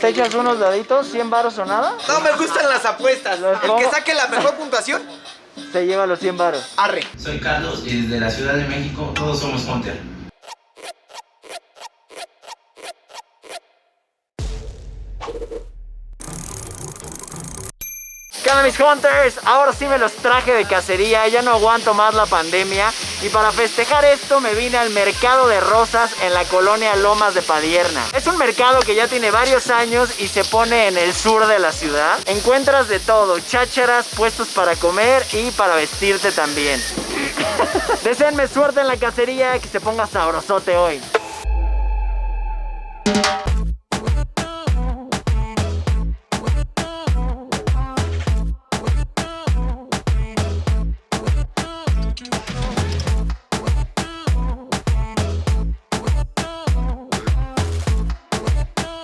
¿Te echas unos daditos? ¿100 varos o nada? No me gustan las apuestas. El que saque la mejor puntuación se lleva los 100 varos. Arre. Soy Carlos y desde la Ciudad de México todos somos Hunter. ¿Qué onda, mis Hunters? Ahora sí me los traje de cacería, ya no aguanto más la pandemia. Y para festejar esto me vine al mercado de rosas en la colonia Lomas de Padierna. Es un mercado que ya tiene varios años y se pone en el sur de la ciudad. Encuentras de todo, chácharas, puestos para comer y para vestirte también. Deseenme suerte en la cacería, que se ponga sabrosote hoy.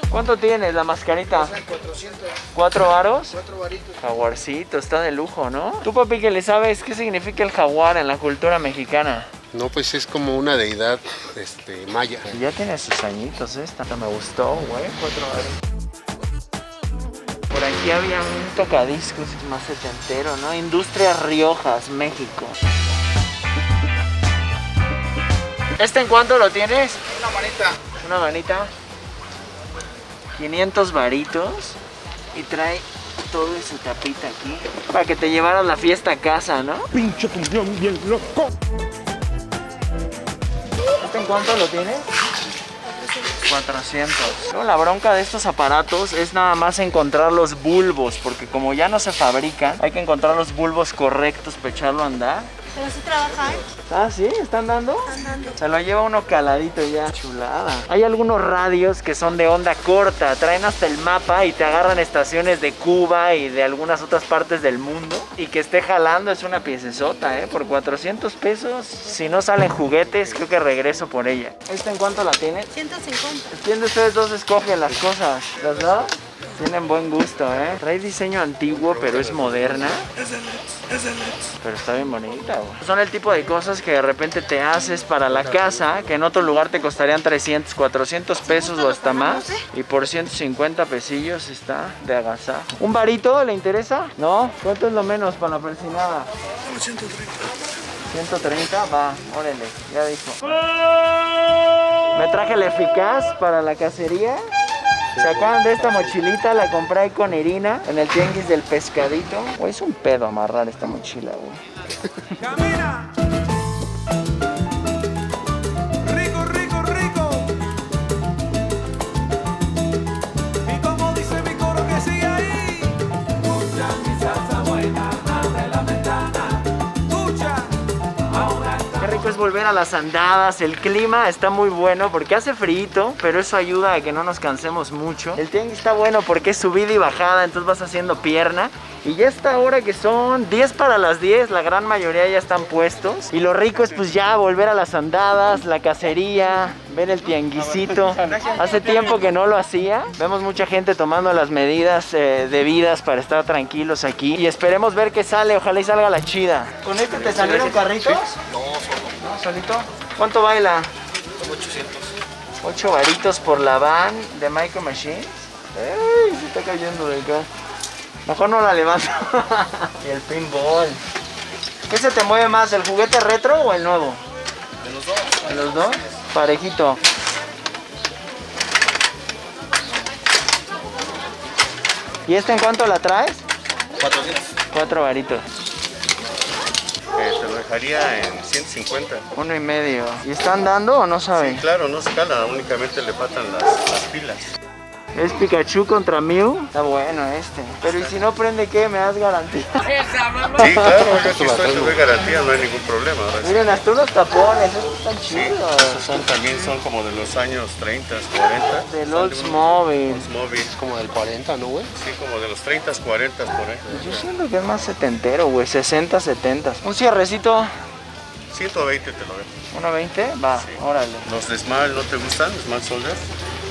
¿Cuánto tienes la mascarita? 400. ¿4 varos? 4 varitos. Jaguarcito, está de lujo, ¿no? ¿Tú, papi, que le sabes qué significa el jaguar en la cultura mexicana? No, pues es como una deidad maya. Y ya tiene sus añitos esta. Me gustó, güey, 4 varos. Por aquí había un tocadiscos más setentero, ¿no? Industrias Riojas, México. ¿Este en cuánto lo tienes? Una manita. Una manita. 500 varitos y trae todo en su tapita aquí para que te llevaras la fiesta a casa, ¿no? Pinche cumbión bien loco. ¿Este en cuánto lo tienes? 400. Luego la bronca de estos aparatos es nada más encontrar los bulbos, porque como ya no se fabrican, hay que encontrar los bulbos correctos para echarlo a andar. Pero sí trabajan. Ah, ¿sí? ¿Están dando? Están dando. Se lo lleva uno caladito ya. Chulada. Hay algunos radios que son de onda corta. Traen hasta el mapa y te agarran estaciones de Cuba y de algunas otras partes del mundo. Y que esté jalando es una piecesota, ¿eh? Por 400 pesos, si no salen juguetes, creo que regreso por ella. ¿Esta en cuánto la tienes? 150. ¿Quién de ustedes dos escogen las cosas? ¿Los dos? Tienen buen gusto, ¿eh? Trae diseño antiguo, pero es moderna. Pero está bien bonita, güey. Son el tipo de cosas que de repente te haces para la casa, que en otro lugar te costarían 300, 400 pesos o hasta más. Y por 150 pesillos está de agasajo. ¿Un varito le interesa? ¿No? ¿Cuánto es lo menos para la persinada? 130. 130, va, órale, ya dijo. Me traje el eficaz para la cacería. ¿Se acuerdan de esta mochilita? La compré ahí con Irina en el tianguis del pescadito. Güey, es un pedo amarrar esta mochila, güey. ¡Camina! Rico, rico, rico. Y como dice mi coro que sigue ahí. Escucha mi salsa buena, abre la ventana. Escucha, ahora está. Qué rico es volver a las andadas. El clima está muy bueno porque hace frío, pero eso ayuda a que no nos cansemos mucho. El tianguis está bueno porque es subida y bajada, entonces vas haciendo pierna. Y ya está ahora que son 10 para las 10, la gran mayoría ya están puestos. Y lo rico es pues ya volver a las andadas, la cacería, ver el tianguisito. Hace tiempo que no lo hacía. Vemos mucha gente tomando las medidas debidas para estar tranquilos aquí. Y esperemos ver qué sale, ojalá y salga la chida. ¿Con este te salieron carritos? No, ¿No, solito? ¿Cuánto baila? 800. 8 varitos por la van de Micro Machines. ¡Ey! Se está cayendo de acá. Mejor no la levanto. Y el pinball. ¿Qué se te mueve más, el juguete retro o el nuevo? De los dos. ¿De los dos? Parejito. ¿Y este en cuánto la traes? 400. 4 varitos. Te lo dejaría en 150. 1,5. ¿Y están dando o no saben? Claro, no escala, únicamente le faltan las pilas. Es Pikachu contra Mew. Está bueno este. Pero ¿y si no prende qué? ¿Me das garantía? Sí, claro, yo aquí estoy, te doy garantía, no hay ningún problema. Ahora sí. Miren, hasta unos tapones. Estos están chidos. Esos también son como de los años 30, 40. Del Oldsmobile. Oldsmobile. Es como del 40, ¿no, güey? Sí, como de los 30, 40 por ahí. Yo siento que es más setentero, güey. 60, 70. Un cierrecito. 120 te lo dejo. 1.20. Va, órale. ¿Los de Smart no te gustan? ¿Smart Soldier?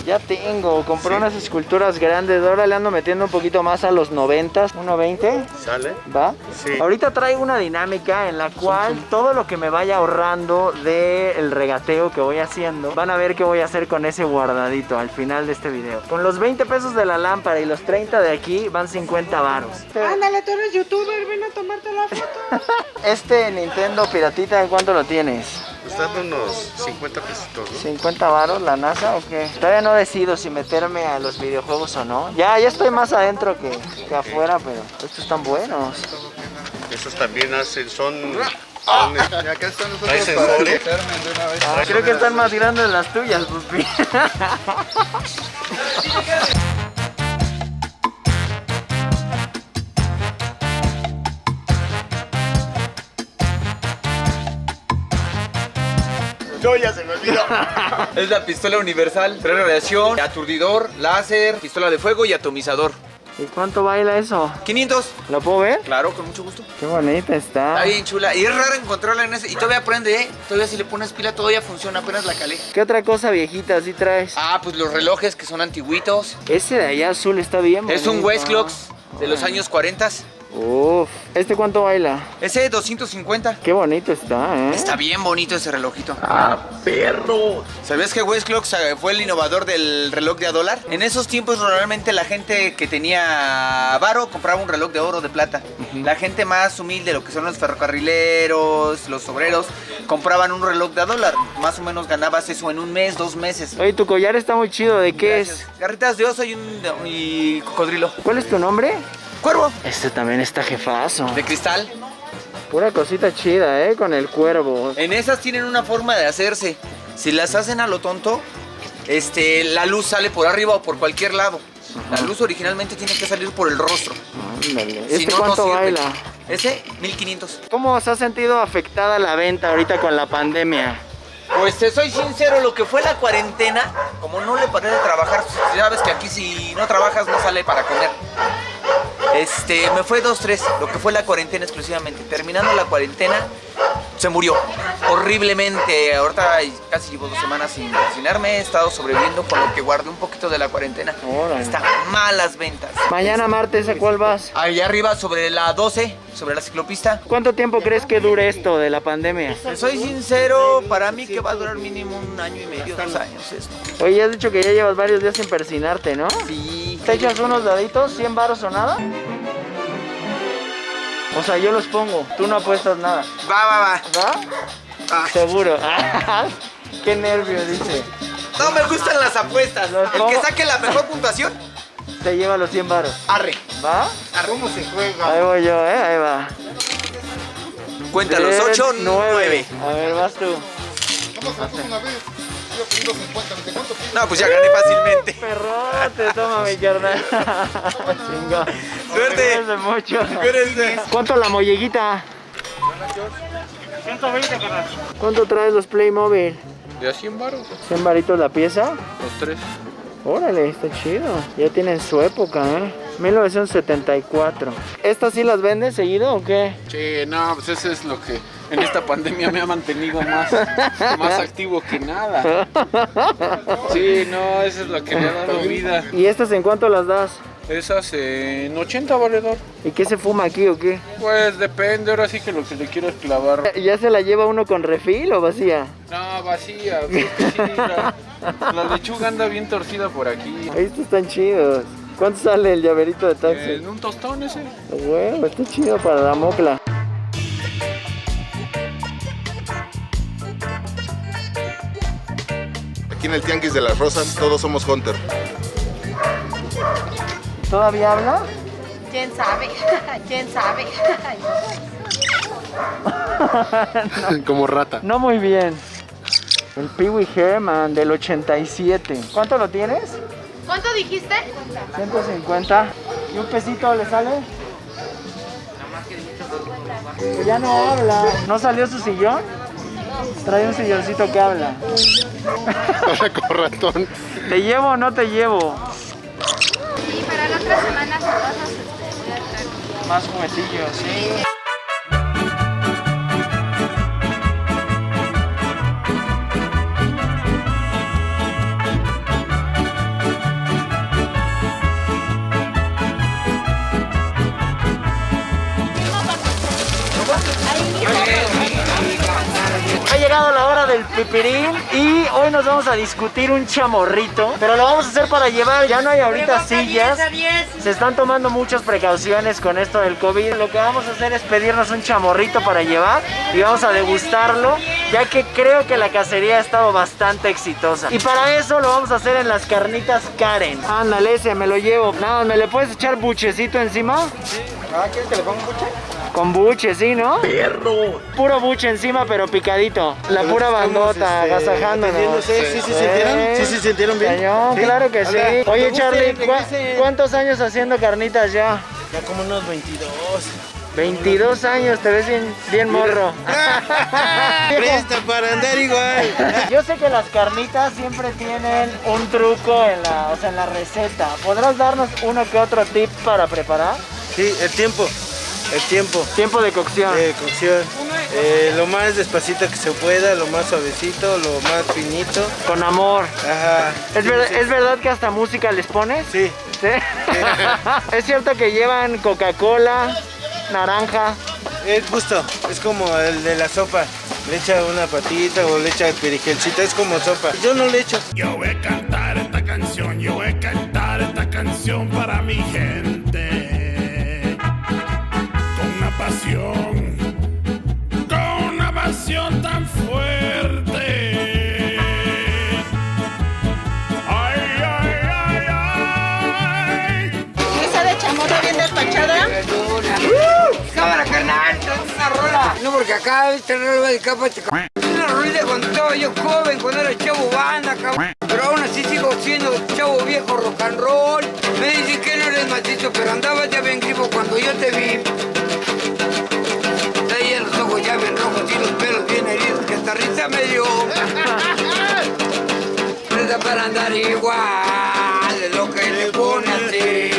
Ya tengo, compré unas esculturas grandes. Ahora le ando metiendo un poquito más a los 90, 1.20. ¿Sale? ¿Va? Sí. Ahorita traigo una dinámica en la cual todo lo que me vaya ahorrando del regateo que voy haciendo, van a ver qué voy a hacer con ese guardadito al final de este video. Con los 20 pesos de la lámpara y los 30 de aquí van 50 varos. Ándale, tú eres youtuber, ven a tomarte la foto. Este Nintendo piratita, ¿en cuánto lo tienes? Están unos 50 pesitos, ¿no? 50 varos la NASA o qué? Todavía no decido si meterme a los videojuegos o no. Ya estoy más adentro que afuera, pero estos están buenos. Esos también son... Y acá están nosotros ¿Hay para sensores? meterme de una vez. Creo que están más grandes las tuyas, Pupi. No, ya se me olvidó. Es la pistola universal, tres radiación, aturdidor, láser, pistola de fuego y atomizador. ¿Y cuánto baila eso? 500. ¿Lo puedo ver? Claro, con mucho gusto. Qué bonita está. Está bien chula. Y es raro encontrarla en ese. Y todavía prende, ¿eh? Todavía si le pones pila todavía funciona, apenas la calé. ¿Qué otra cosa viejita así traes? Ah, pues los relojes que son antiguitos. Ese de allá azul está bien Es un bonito. Westclocks de los años 40. Uf, ¿este cuánto baila? Ese 250. Qué bonito está, ¿eh? Está bien bonito ese relojito. ¡Ah, perro! ¿Sabías que Westclocks fue el innovador del reloj de a dólar? En esos tiempos normalmente la gente que tenía varo compraba un reloj de oro o de plata. La gente más humilde, lo que son los ferrocarrileros, los obreros, compraban un reloj de a dólar. Más o menos ganabas eso en un mes, 2 meses. Oye, tu collar está muy chido. ¿De qué Gracias. Garritas de oso y cocodrilo. es? ¿Cuál es tu nombre? Cuervo. Este también está jefazo. De cristal. Pura cosita chida, ¿eh? Con el cuervo. En esas tienen una forma de hacerse. Si las hacen a lo tonto, la luz sale por arriba o por cualquier lado. La luz originalmente tiene que salir por el rostro. Ándale. Si ¿Este no, no cuánto sirve. baila? Ese, 1500. ¿Cómo se ha sentido afectada la venta ahorita con la pandemia? Pues te soy sincero, lo que fue la cuarentena, como no le paré de trabajar, ya ves que aquí si no trabajas no sale para comer. Me fue 2-3, lo que fue la cuarentena exclusivamente. Terminando la cuarentena, se murió horriblemente. Ahorita casi llevo 2 semanas sin cocinarme. He estado sobreviviendo con lo que guardé un poquito de la cuarentena. Órale. Están malas ventas. Mañana martes, ¿a cuál vas? Allá arriba sobre la 12, sobre la ciclopista. ¿Cuánto tiempo crees que dure esto de la pandemia? Te soy sincero, para mí que va a durar mínimo 1 año y medio, 2 años esto. Oye, has dicho que ya llevas varios días sin persinarte, ¿no? Sí. ¿Te echas unos daditos? 100 varos o nada. O sea, yo los pongo, tú no apuestas nada. Va. ¿Va? Ah. Seguro. Qué nervio, dice. No me gustan las apuestas. Los El pongo. que saque la mejor puntuación, Te lleva los 100 varos. arre. ¿Va? ¿Cómo se juega? Ahí voy yo, ahí va. Cuenta los 8, 9. A ver, vas tú. Vamos a hacer una vez. Yo pido 50, ¿de cuánto pido? No, pues ya gané fácilmente. Perrote, toma mi carnal. Chinga. Suerte. Cuídense mucho. Cuídense. ¿Cuánto la molleguita? 120, carnal. ¿Cuánto traes los Playmobil? De a 100 baros. 100 varitos la pieza. Los 3. Órale, está chido. Ya tienen su época, ¿eh? 1974. ¿Estas sí las vendes seguido o qué? Che, no, pues eso es lo que en esta pandemia me ha mantenido más activo que nada. Sí, no, eso es lo que me ha dado vida. ¿Y estas en cuánto las das? Esas en 80 valedor. ¿Y qué se fuma aquí o qué? Pues depende, ahora sí que lo que le quiero es clavar. ¿Ya se la lleva uno con refil o vacía? No, vacía, sí, la lechuga anda bien torcida por aquí. Estos están chidos. ¿Cuánto sale el llaverito de taxi? En un tostón ese. Bueno, está chido para la mocla. Aquí en el Tianguis de las Rosas todos somos Hunter. ¿Todavía habla? ¿Quién sabe? ¿Quién sabe? Como rata. No muy bien. El Pee Wee Herman del 87. ¿Cuánto lo tienes? ¿Cuánto dijiste? 150. ¿Y un pesito le sale? Pues ya no habla. ¿No salió su sillón? Trae un silloncito que habla. Con ratón. ¿Te llevo o no te llevo? Sí, para la otra semana se pasa voy a traer. Más juguetillos, sí. hora del pipirín y hoy nos vamos a discutir un chamorrito, pero lo vamos a hacer para llevar. Ya no hay ahorita sillas, se están tomando muchas precauciones con esto del COVID. Lo que vamos a hacer es pedirnos un chamorrito para llevar y vamos a degustarlo, ya que creo que la cacería ha estado bastante exitosa. Y para eso lo vamos a hacer en las carnitas Karen. Ándale, ese me lo llevo. Nada, ¿me le puedes echar buchecito encima? Sí. Ah, ¿quieres que le ponga buche? Con buche, ¿sí, no? ¡Perro! Puro buche encima, pero picadito. La Pero pura estamos, bandota, agasajándonos. ¿Sí sintieron? ¿Sí se sintieron bien? Cañón, ¿Sí? claro que sí. Hola, Oye, que Charlie, gusten, que gusten. ¿cuántos años haciendo carnitas ya? Ya como unos 22. 22 años, te ves bien morro. Presta para andar igual. Yo sé que las carnitas siempre tienen un truco en la receta. ¿Podrás darnos uno que otro tip para preparar? Sí, el tiempo. Tiempo de cocción. Cocción. Lo más despacito que se pueda, lo más suavecito, lo más finito. Con amor. Ajá. ¿Es verdad que hasta música les pones? Sí. ¿Sí? ¿Es cierto que llevan Coca-Cola, naranja? Es justo, es como el de la sopa. Le echa una patita o le echa el perigelcito, es como sopa. Yo no le echo. Yo voy a cantar esta canción, yo voy a cantar esta canción para mi gente. Con una pasión tan fuerte. Ay, ay, ay, ay. ¿Esa de chamorra bien despachada? Cámara, carnal, una rola. No, porque acá esta rola de capa una rolita cuando estaba yo joven, cuando era chavo banda, cabrón. Pero aún así sigo siendo chavo viejo rock and roll. Me dicen que no eres macizo, pero andabas ya bien grifo cuando yo te vi. Traía los ojos ya bien rojos y los pelos bien heridos, que hasta risa me dio. Presta para andar igual, de lo que le pone así.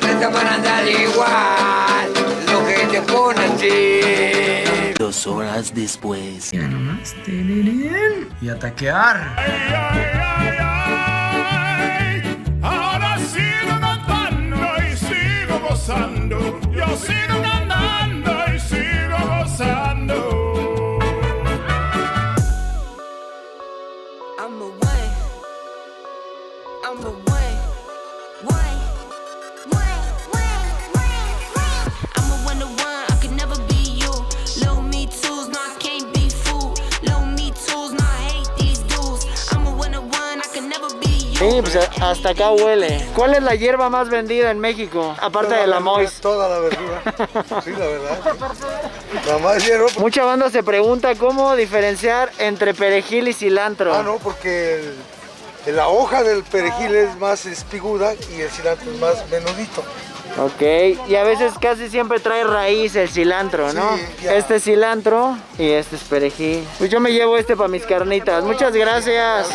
Presta para andar igual, lo que te pone así. 2 horas después. Ya nomás, y ataquear. Ay, ay, ay, ay. Ahora sigo cantando y sigo gozando. Yo sigo cantando y sigo gozando. I'm a one. I'm a one. I'm a one to one. I could never be you. Low me tools, no, I can't be fooled. Low me tools, no, I hate these dudes. I'm a one to one. I could never be you. Sí, pues hasta acá huele. ¿Cuál es la hierba más vendida en México? Aparte de la Mois. Toda la verdura. Sí, la verdad. La más hierba. Mucha banda se pregunta cómo diferenciar entre perejil y cilantro. Ah, no, porque la hoja del perejil es más espiguda y el cilantro es más menudito. Ok, y a veces casi siempre trae raíz el cilantro, ¿no? Sí, ya. Este es cilantro y este es perejil. Pues yo me llevo este para mis carnitas. Muchas gracias.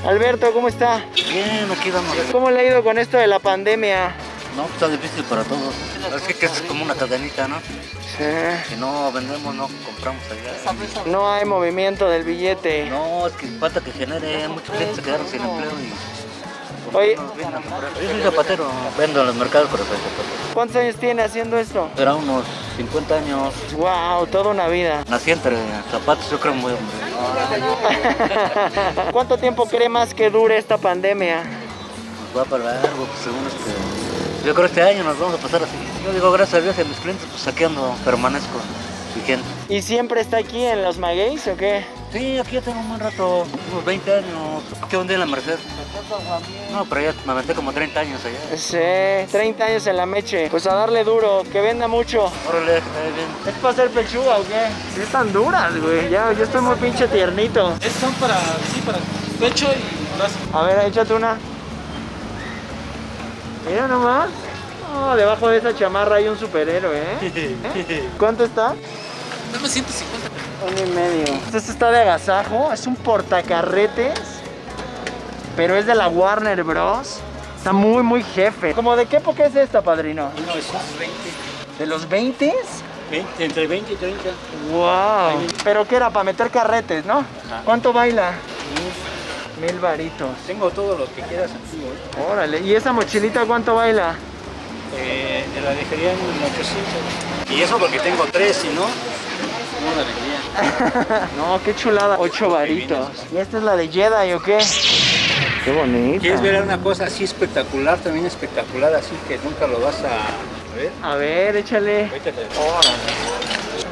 Alberto, ¿cómo está? Bien, aquí vamos. ¿Cómo le ha ido con esto de la pandemia? No, está difícil para todos. Así que es como una cadenita, ¿no? Sí. Si no vendemos, no compramos allá. No hay movimiento del billete. No, es que falta que genere. Mucha gente se quedaron sin empleo y... Oye, Yo soy zapatero, vendo en los mercados, pero soy zapatero. ¿cuántos años tiene haciendo esto? Era unos 50 años. Wow, toda una vida. Nací entre zapatos, yo creo muy hombre. ¿Cuánto tiempo cree más que dure esta pandemia? Pues va para largo, pues según yo creo este año nos vamos a pasar así. Yo digo gracias a Dios y a mis clientes, pues aquí ando, permanezco vigente. ¿Y siempre está aquí en los magueyes o qué? Sí, aquí ya tengo un buen rato, unos 20 años. Aquí un día en la Merced. No, pero ya me aventé como 30 años allá. Sí, 30 años en la Meche. Pues a darle duro, que venda mucho. Órale, bien. ¿Es para hacer pechuga o qué? Sí están duras, güey. Ya, yo estoy muy pinche tiernito. Son para pecho y brazo. A ver, échate una. Mira nomás. Oh, debajo de esa chamarra hay un superhéroe, ¿eh? ¿Cuánto está? Dame 150. 1.5. Este está de agasajo, es un portacarretes, pero es de la Warner Bros. Está muy jefe. ¿Cómo de qué época es esta, padrino? 1920. ¿De los 20s? Entre 20 y 30. ¡Wow! ¿Pero qué era? Para meter carretes, ¿no? Ajá. ¿Cuánto baila? 1,000 varitos. Tengo todo lo que quieras aquí, ¿eh? Órale, ¿y esa mochilita cuánto baila? La dejaría en 800. Y eso porque tengo 3, si no, no la vendría. No, qué chulada. 8 varitos. ¿Y esta es la de Jedi o qué? Qué bonita. ¿Quieres ver una cosa así espectacular, también espectacular, así que nunca lo vas a ver? A ver, échale. Órale.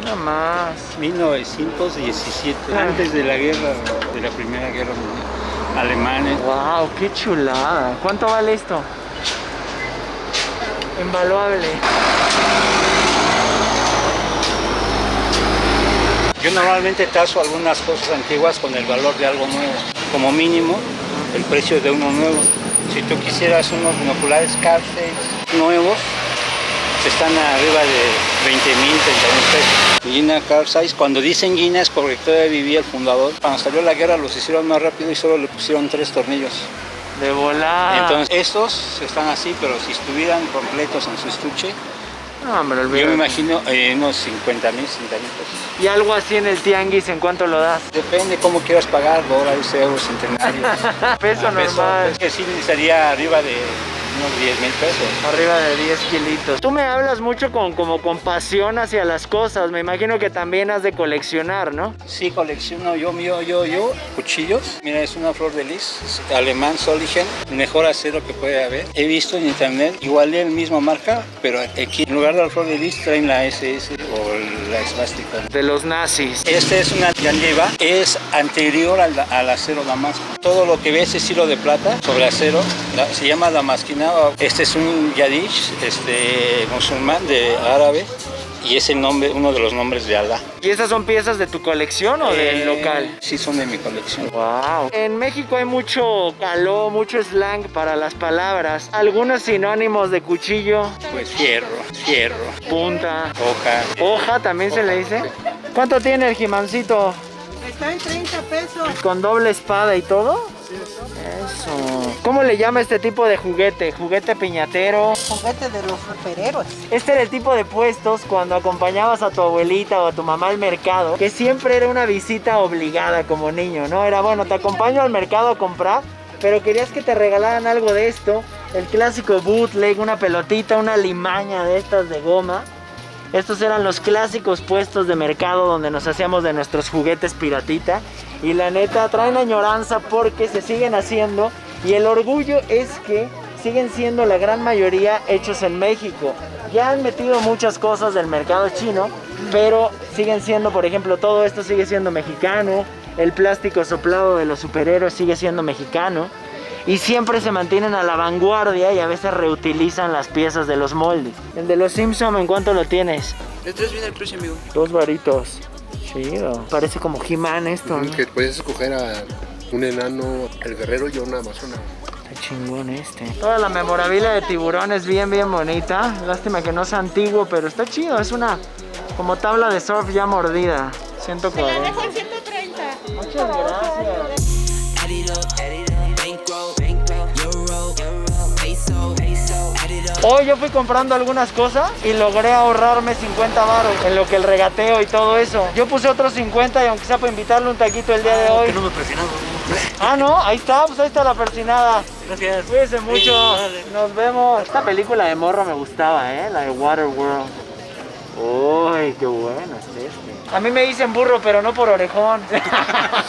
Nada más. 1917, antes de la guerra, de la Primera Guerra Mundial. Alemanes. Wow, qué chulada. ¿Cuánto vale esto? Invaluable. Yo normalmente taso algunas cosas antiguas con el valor de algo nuevo. Como mínimo, el precio de uno nuevo. Si tú quisieras unos binoculares Carfax nuevos, están arriba de 20,000, 30,000 pesos. Guina Car Size, cuando dicen Guina es porque todavía vivía el fundador. Cuando salió la guerra los hicieron más rápido y solo le pusieron 3 tornillos. De volar. Entonces estos están así, pero si estuvieran completos en su estuche, no, hombre, yo me imagino unos 50,000, 60,000 pesos. ¿Y algo así en el tianguis en cuánto lo das? Depende cómo quieras pagar, dólares, euros, centenarios. Peso normal. Es que sí necesitaría arriba de unos 10,000 pesos. Arriba de 10 kilitos. Tú me hablas mucho como con pasión hacia las cosas. Me imagino que también has de coleccionar, ¿no? Sí, colecciono yo, cuchillos. Mira, es una flor de lis, alemán, Soligen, mejor acero que puede haber. He visto en internet, igual de la misma marca, pero aquí en lugar de la flor de lis traen la SS o la esvástica. De los nazis. Esta es una Yanjeva, es anterior al acero damasco. Todo lo que ves es hilo de plata sobre acero, se llama damasquina. Este es un yadish, musulmán de árabe, y es el nombre, uno de los nombres de Alá. ¿Y esas son piezas de tu colección o del local? Sí, son de mi colección. Wow. En México hay mucho caló, mucho slang para las palabras. Algunos sinónimos de cuchillo. Pues fierro, punta, hoja también hoja, se le dice. Sí. ¿Cuánto tiene el jimancito? Está en 30 pesos. ¿Con doble espada y todo? Eso. ¿Cómo le llama este tipo de juguete? ¿Juguete piñatero? Juguete de los superhéroes. Este era el tipo de puestos cuando acompañabas a tu abuelita o a tu mamá al mercado, que siempre era una visita obligada como niño, ¿no? Era, bueno, te acompaño al mercado a comprar, pero querías que te regalaran algo de esto. El clásico bootleg, una pelotita, una limaña de estas de goma. Estos eran los clásicos puestos de mercado donde nos hacíamos de nuestros juguetes piratita. Y la neta traen añoranza porque se siguen haciendo. Y el orgullo es que siguen siendo la gran mayoría hechos en México. Ya han metido muchas cosas del mercado chino, pero siguen siendo, por ejemplo, todo esto sigue siendo mexicano. El plástico soplado de los superhéroes sigue siendo mexicano. Y siempre se mantienen a la vanguardia y a veces reutilizan las piezas de los moldes. El de los Simpson, ¿en cuánto lo tienes? El 3 viene el precio, amigo. 2 varitos. Chido. Parece como He-Man esto, ¿no? Que puedes escoger a un enano, el guerrero y una amazona. Está chingón este. Toda la memorabilia de tiburón es bien bonita. Lástima que no sea antiguo, pero está chido. Es una como tabla de surf ya mordida. 140. Me la dejo en 130. Muchas gracias. Hoy yo fui comprando algunas cosas y logré ahorrarme 50 baros en lo que el regateo y todo eso. Yo puse otros 50 y aunque sea para invitarle un taquito el día de hoy. Que no me presionado. Ah, no, ahí está, pues ahí está la persinada. Gracias. Cuídense mucho. Sí, vale. Nos vemos. Esta película de morro me gustaba, la de Waterworld. Uy, qué bueno es este. A mí me dicen burro, pero no por orejón.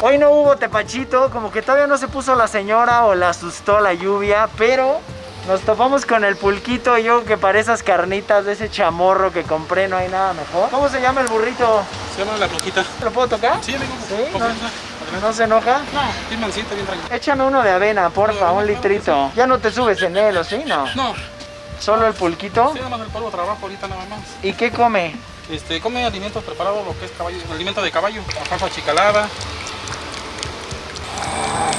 Hoy no hubo tepachito, como que todavía no se puso la señora o la asustó la lluvia, pero nos topamos con el pulquito y yo que para esas carnitas de ese chamorro que compré no hay nada mejor. ¿Cómo se llama el burrito? Se llama La Brujita. ¿Lo puedo tocar? Sí, amigo. ¿Sí? ¿No se enoja? No, bien mansito, bien tranquilo. Échame uno de avena, porfa, un litrito. Ya no te subes en él, ¿o sí? No. No. ¿Solo el pulquito? Sí, nada más el polvo de trabajo ahorita nada más. ¿Y qué come? Come alimentos preparados, lo que es caballo, alimento de caballo, hoja achicalada.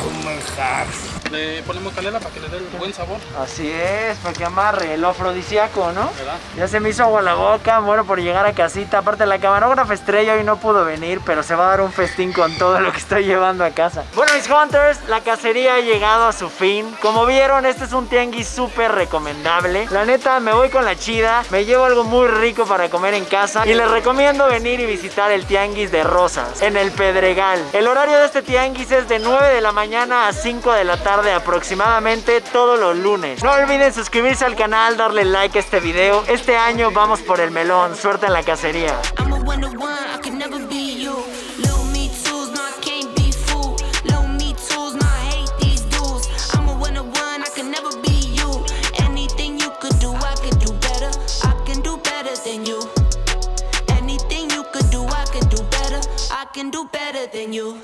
Un manjar. Le ponemos canela para que le dé el buen sabor. Así es, para que amarre, lo afrodisíaco, ¿no? ¿Verdad? Ya se me hizo agua la boca, muero por llegar a casita. Aparte la camarógrafa estrella hoy no pudo venir, pero se va a dar un festín con todo lo que estoy llevando a casa. Bueno, mis hunters, la cacería ha llegado a su fin. Como vieron, este es un tianguis súper recomendable. La neta, me voy con la chida, me llevo algo muy rico para comer en casa y les recomiendo venir y visitar el tianguis de Rosas, en el Pedregal. El horario de este tianguis es de 9 de la mañana a 5 de la tarde tarde aproximadamente todos los lunes. No olviden suscribirse al canal, darle like a este video. Este año vamos por el melón. Suerte en la cacería. I'm a one-to-one, I could never be you. Low me tools, no, I can't be fooled. Low me tools, no, I hate these dudes. I'm a one-to-one, I could never be you. Anything you could do, I could do better. I can do better than you. Anything you could do, I can do better. I can do better than you.